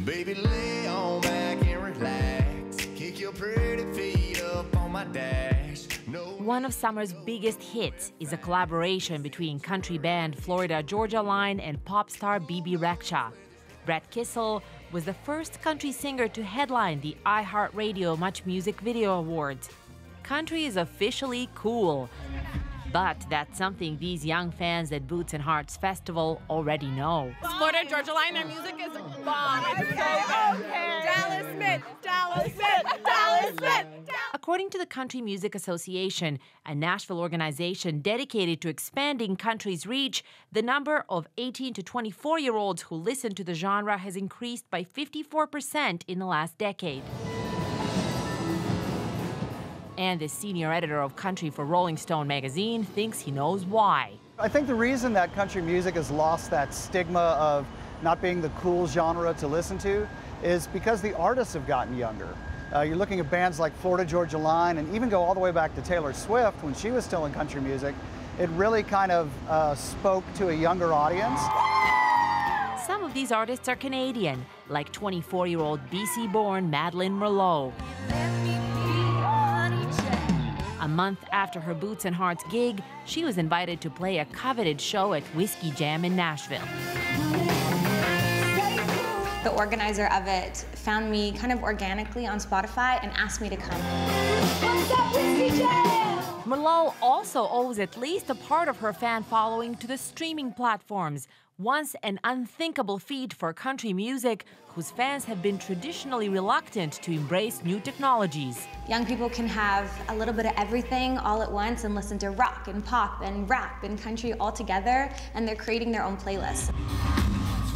Baby, lay on back and relax. Kick your pretty feet up on my dash. No. One of summer's biggest hits is a collaboration between country band Florida Georgia Line and pop star BB Rexha. Brett Kissel was the first country singer to headline the iHeartRadio Much Music Video Awards. Country is officially cool. But that's something these young fans at Boots and Hearts Festival already know. Florida Georgia Line, their music is bomb. It's so good. Dallas Smith, Dallas Smith, Dallas Smith. According to the Country Music Association, a Nashville organization dedicated to expanding country's reach, the number of 18 to 24-year-olds who listen to the genre has increased by 54% in the last decade. And the senior editor of country for Rolling Stone magazine thinks he knows why. I think the reason that country music has lost that stigma of not being the cool genre to listen to is because the artists have gotten younger. You're looking at bands like Florida Georgia Line, and even go all the way back to Taylor Swift when she was still in country music. It really kind of spoke to a younger audience. Some of these artists are Canadian, like 24-year-old BC-born Madeleine Merlot. A month after her Boots and Hearts gig, she was invited to play a coveted show at Whiskey Jam in Nashville. The organizer of it found me kind of organically on Spotify and asked me to come. What's up, Whiskey Jam? Merlot also owes at least a part of her fan following to the streaming platforms, once an unthinkable feat for country music, whose fans have been traditionally reluctant to embrace new technologies. Young people can have a little bit of everything all at once and listen to rock and pop and rap and country all together, and they're creating their own playlists.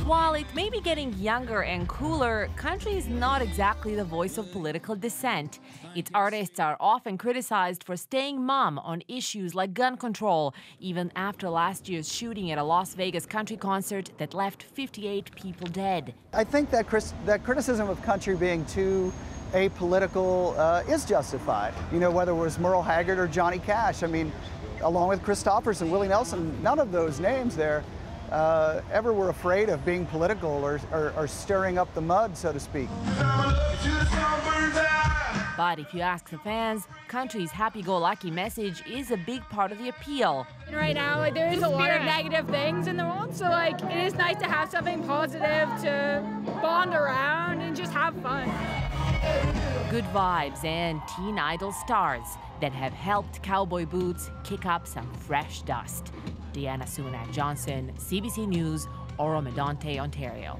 While it may be getting younger and cooler, country is not exactly the voice of political dissent. Its artists are often criticized for staying mum on issues like gun control, even after last year's shooting at a Las Vegas country concert that left 58 people dead. I think that criticism of country being too apolitical is justified. You know, whether it was Merle Haggard or Johnny Cash. I mean, along with Christopherson, Willie Nelson, none of those names there ever were afraid of being political or stirring up the mud, so to speak. But if you ask the fans, country's happy-go-lucky message is a big part of the appeal. And right now, like, there is a lot of negative things in the world, so like it is nice to have something positive to bond around and just have fun. Good vibes and teen idol stars that have helped cowboy boots kick up some fresh dust. Deanna Sunak-Johnson, CBC News, Oro Medonte, Ontario.